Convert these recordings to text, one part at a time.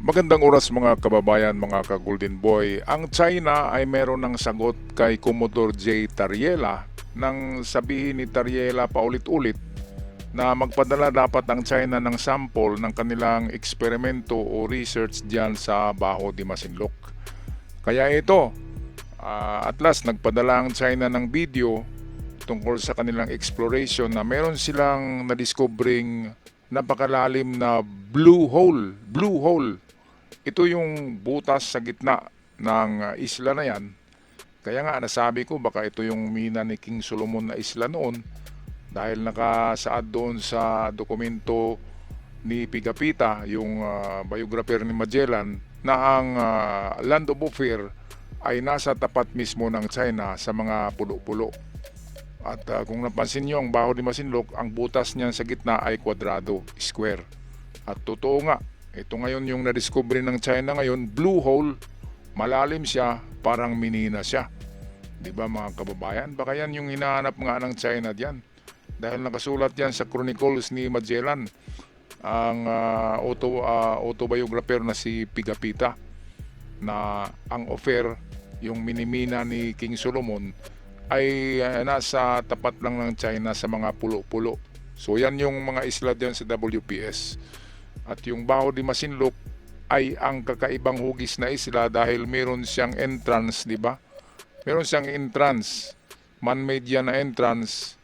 Magandang oras mga kababayan, mga ka-Golden Boy. Ang China ay meron ng sagot kay Commodore J. Tariela nang sabihin ni Tariela paulit-ulit na magpadala dapat ang China ng sample ng kanilang eksperimento o research diyan sa Baho de Masinloc. Kaya ito, at last nagpadala ang China ng video tungkol sa kanilang exploration na meron silang nadiskobring napakalalim na blue hole. Blue hole. Ito yung butas sa gitna ng isla na yan. Kaya nga nasabi ko baka ito yung mina ni King Solomon na isla noon dahil nakasaad doon sa dokumento ni Pigapita, yung biographer ni Magellan, na ang Land of Ophir ay nasa tapat mismo ng China sa mga pulo-pulo. At kung napansin nyo, ang Baho de Masinloc, ang butas niyan sa gitna ay kwadrado, square. At totoo nga, ito ngayon yung na-discover ng China ngayon, blue hole, malalim siya, parang minina siya. Di ba mga kababayan? Baka yan yung hinahanap nga ng China diyan. Dahil nakasulat yan sa Chronicles ni Magellan, ang autobiographer na si Pigapita, na ang Ophir, yung minimina ni King Solomon, ay nasa tapat lang ng China sa mga pulo-pulo. So yan yung mga isla diyan sa WPS. At yung Baho de Masinloc ay ang kakaibang hugis na isla dahil meron siyang entrance, di ba? Meron siyang entrance, man-made yan na entrance.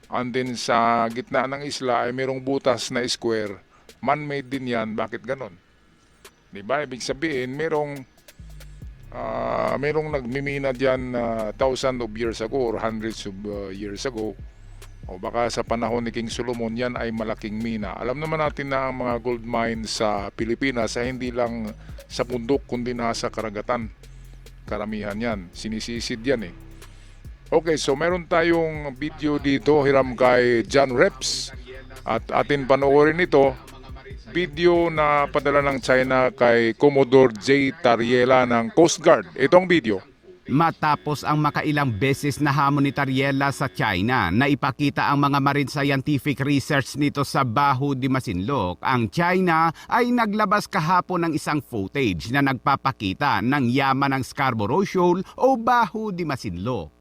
And then sa gitna ng isla ay merong butas na square. Man-made din yan. Bakit ganon? Di ba? Ibig sabihin, merong nagmimina dyan thousands of years ago or hundreds of years ago. O baka sa panahon ni King Solomon yan ay malaking mina. Alam naman natin na ang mga gold mines sa Pilipinas ay hindi lang sa bundok kundi nasa karagatan. Karamihan yan. Sinisisid yan eh. Okay, so meron tayong video dito hiram kay John Reps. At atin panoorin ito. Video na padala ng China kay Commodore J. Tariela ng Coast Guard. Itong video. Matapos ang makailang beses na hamon ni Tariela sa China na ipakita ang mga marine scientific research nito sa Baho de Masinloc, ang China ay naglabas kahapon ng isang footage na nagpapakita ng yaman ng Scarborough Shoal o Baho de Masinloc.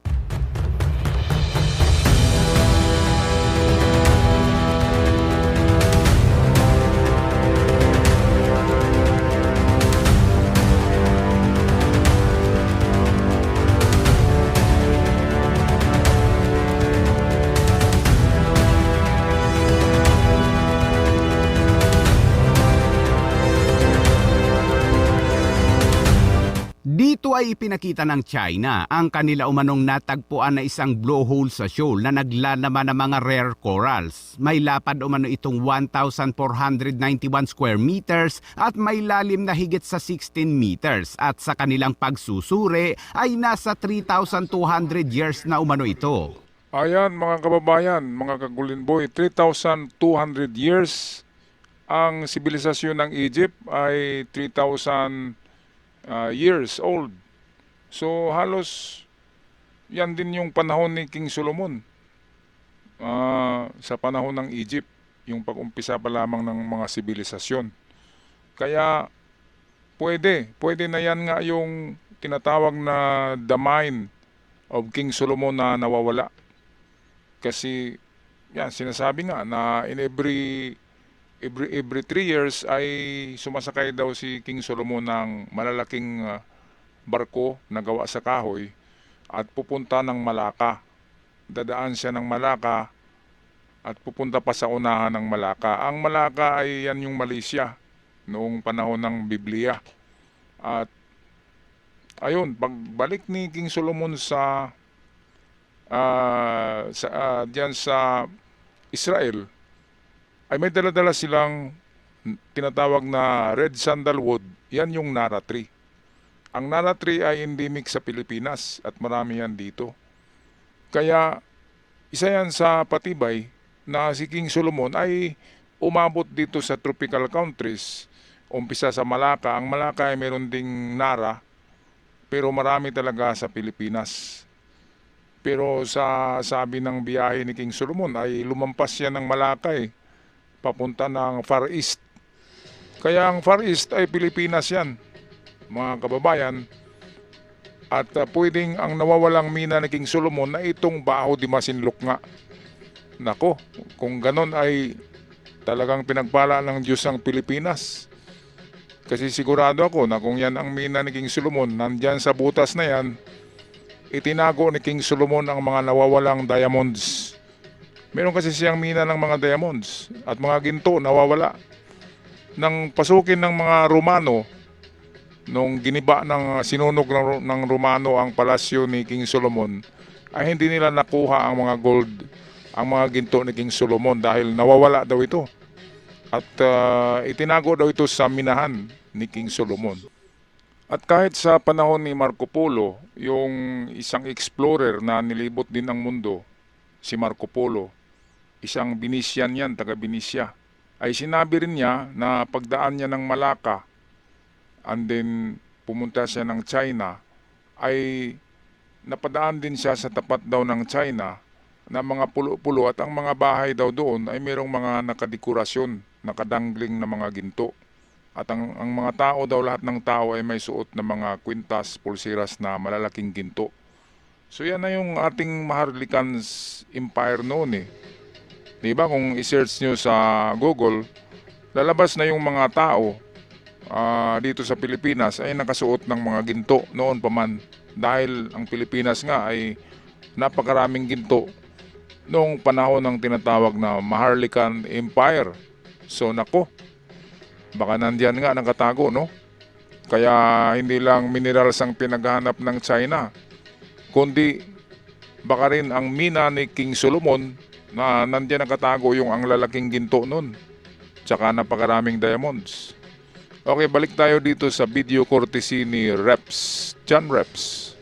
Dito ay ipinakita ng China ang kanila umanong natagpuan na isang blowhole sa shoal na naglalaman ng mga rare corals. May lapad umano itong 1,491 square meters at may lalim na higit sa 16 meters at sa kanilang pagsusuri ay nasa 3,200 years na umano ito. Ayan mga kababayan, mga ka-Golden Boy, 3,200 years. Ang sibilisasyon ng Egypt ay 3,000 years old. So halos yan din yung panahon ni King Solomon. Sa panahon ng Egypt, yung pag-umpisa pa lamang ng mga sibilisasyon. Kaya pwede na yan nga yung tinatawag na the mind of King Solomon na nawawala. Kasi yan, sinasabi nga na in every 3 years ay sumasakay daw si King Solomon ng malalaking barko na gawa sa kahoy at pupunta ng Malacca. Dadaan siya ng Malacca at pupunta pa sa unahan ng Malacca. Ang Malacca ay yan yung Malaysia noong panahon ng Biblia. At ayun, pagbalik ni King Solomon diyan sa Israel, ay may dala-dala silang tinatawag na red sandalwood. Yan yung Nara tree. Ang Nara tree ay endemic sa Pilipinas at marami yan dito. Kaya isa yan sa patibay na si King Solomon ay umabot dito sa tropical countries. Umpisa sa Malacca. Ang Malacca ay meron ding Nara, pero marami talaga sa Pilipinas. Pero sa sabi ng biyahe ni King Solomon ay lumampas siya ng Malacca papunta ng Far East. Kaya ang Far East ay Pilipinas yan, mga kababayan. At pwedeng ang nawawalang mina ni King Solomon na itong Baho de Masinloc nga. Nako, kung ganon ay talagang pinagpala ng Diyos ang Pilipinas. Kasi sigurado ako na kung yan ang mina ni King Solomon, nandyan sa butas na yan, itinago ni King Solomon ang mga nawawalang diamonds. Meron kasi siyang mina ng mga diamonds at mga ginto nawawala. Nang pasukin ng mga Romano, nung giniba ng sinunog ng Romano ang palasyo ni King Solomon, ay hindi nila nakuha ang mga gold, ang mga ginto ni King Solomon dahil nawawala daw ito. At itinago daw ito sa minahan ni King Solomon. At kahit sa panahon ni Marco Polo, yung isang explorer na nilibot din ang mundo, si Marco Polo, isang Binisian yan, taga Binisya, ay sinabi rin niya na pagdaan niya ng Malacca and then pumunta siya ng China, ay napadaan din siya sa tapat daw ng China na mga pulo-pulo at ang mga bahay daw doon ay mayroong mga nakadekorasyon, nakadangling na mga ginto. At ang mga tao daw, lahat ng tao ay may suot na mga kwintas, pulsiras na malalaking ginto. So yan na yung ating Maharlikan's Empire noon eh. Diba kung i-search nyo sa Google, lalabas na yung mga tao dito sa Pilipinas ay nakasuot ng mga ginto noon pa man. Dahil ang Pilipinas nga ay napakaraming ginto noong panahon ng tinatawag na Maharlikan Empire. So nako, baka nandiyan nga nakatago, no? Kaya hindi lang minerals ang pinaghahanap ng China, kundi baka rin ang mina ni King Solomon na nandiyan nakatago yung ang lalaking ginto nun. Tsaka napakaraming diamonds. Okay, balik tayo dito sa video courtesy ni Reps, John Reps.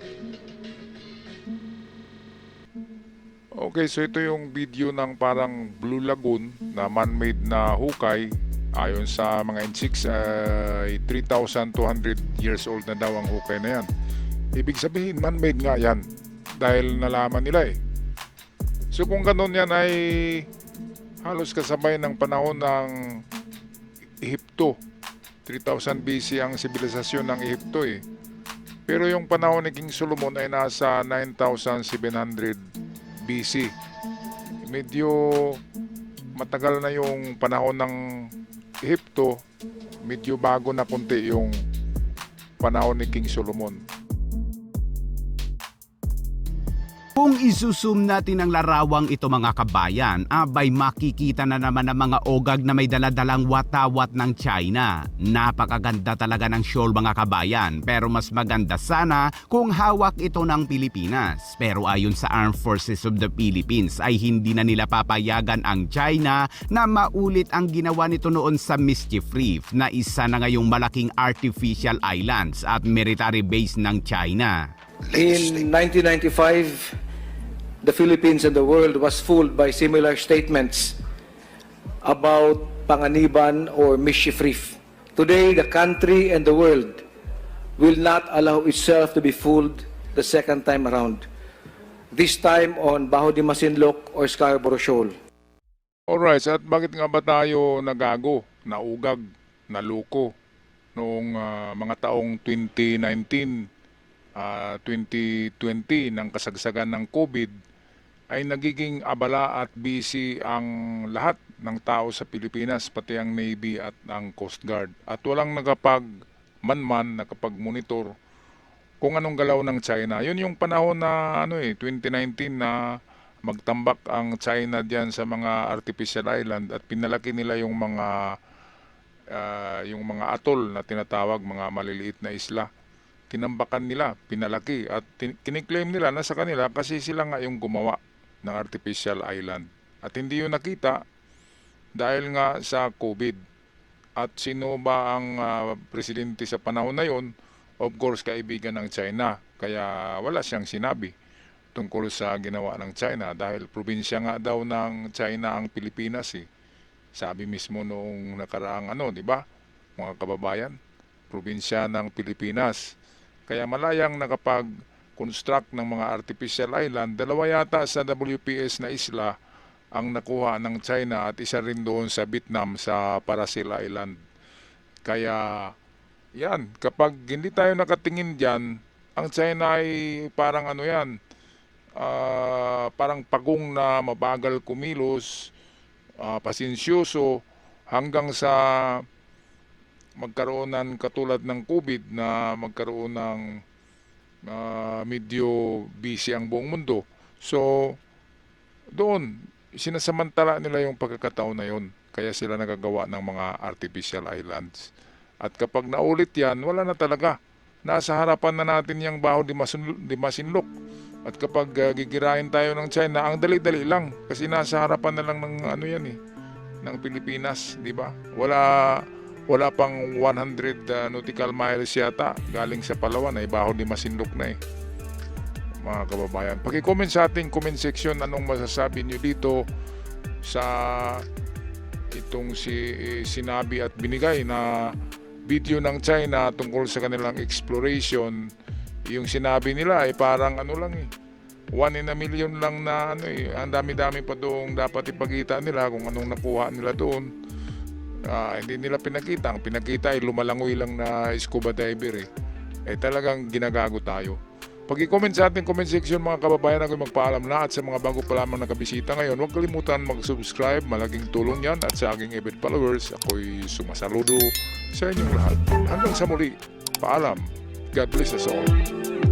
Okay, so ito yung video ng parang Blue Lagoon na man-made na hukay. Ayon sa mga NCICs ay 3,200 years old na daw ang hukay na yan. Ibig sabihin, man-made nga yan dahil nalaman nila eh. So kung ganun yan ay halos kasabay ng panahon ng Ehipto. 3,000 BC ang sibilisasyon ng Ehipto eh. Pero yung panahon ni King Solomon ay nasa 9,700 BC. Medyo matagal na yung panahon ng Ehipto, medyo bago na konti yung panahon ni King Solomon. Kung isusum natin ang larawang ito mga kabayan, abay makikita na naman ang mga ogag na may daladalang watawat ng China. Napakaganda talaga ng shawl mga kabayan, pero mas maganda sana kung hawak ito ng Pilipinas. Pero ayon sa Armed Forces of the Philippines ay hindi na nila papayagan ang China na maulit ang ginawa nito noon sa Mischief Reef na isa na ngayong malaking artificial islands at military base ng China. In 1995, the Philippines and the world was fooled by similar statements about Panganiban or Mischief Reef. Today, the country and the world will not allow itself to be fooled the second time around. This time on Baho de Masinloc or Scarborough Shoal. Alright, so at bakit nga ba tayo nagago, naugag, naluko noong mga taong 2019, 2020 ng kasagsagan ng COVID ay nagiging abala at busy ang lahat ng tao sa Pilipinas, pati ang Navy at ang Coast Guard. At walang nakapag-monitor kung anong galaw ng China. Yun yung panahon na 2019 na magtambak ang China diyan sa mga artificial island at pinalaki nila yung mga atol na tinatawag mga maliliit na isla. Tinambakan nila, pinalaki at kiniklaim nila na sa kanila kasi sila nga yung gumawa ng artificial island. At hindi yun nakita dahil nga sa COVID. At sino ba ang presidente sa panahon na yun? Of course, kaibigan ng China. Kaya wala siyang sinabi tungkol sa ginawa ng China dahil probinsya nga daw ng China ang Pilipinas eh. Sabi mismo noong nakaraang di ba? Mga kababayan, probinsya ng Pilipinas. Kaya malayang nakapag-construct ng mga artificial island, dalawa yata sa WPS na isla ang nakuha ng China at isa rin doon sa Vietnam sa Parasil Island. Kaya yan, kapag hindi tayo nakatingin diyan, ang China ay parang ano yan, parang pagong na mabagal kumilos, pasensyoso, hanggang sa magkaroon ng katulad ng COVID na magkaroon ng medyo busy ang buong mundo. So, doon, sinasamantala nila yung pagkakataon na yun. Kaya sila nagagawa ng mga artificial islands. At kapag naulit yan, wala na talaga. Nasa harapan na natin yung baho di Masinloc. At kapag gigirahin tayo ng China, ang dali-dali lang. Kasi nasa harapan na lang ng ano yan eh, ng Pilipinas, di ba? Wala pang 100 nautical miles yata galing sa Palawan ay baho di Masinloc na eh. Mga kababayan, paki-comment sa ating comment section anong masasabi niyo dito sa itong sinabi at binigay na video ng China tungkol sa kanilang exploration. Yung sinabi nila ay parang ano lang eh, 1 in a million lang na ano eh, ang dami-dami pa doong dapat ipakita nila kung anong nakuha nila doon. Hindi nila pinakita. Ang pinakita ay lumalangoy lang na scuba diver eh. Talagang ginagago tayo. Pag-i-comment sa ating comment section mga kababayan, ako magpaalam na, at sa mga bago pa lamang nakabisita ngayon, huwag kalimutan mag-subscribe, malaking tulong yan, at sa aking avid followers, ako'y sumasaludo sa inyong lahat. Hanggang sa muli, paalam. God bless us all.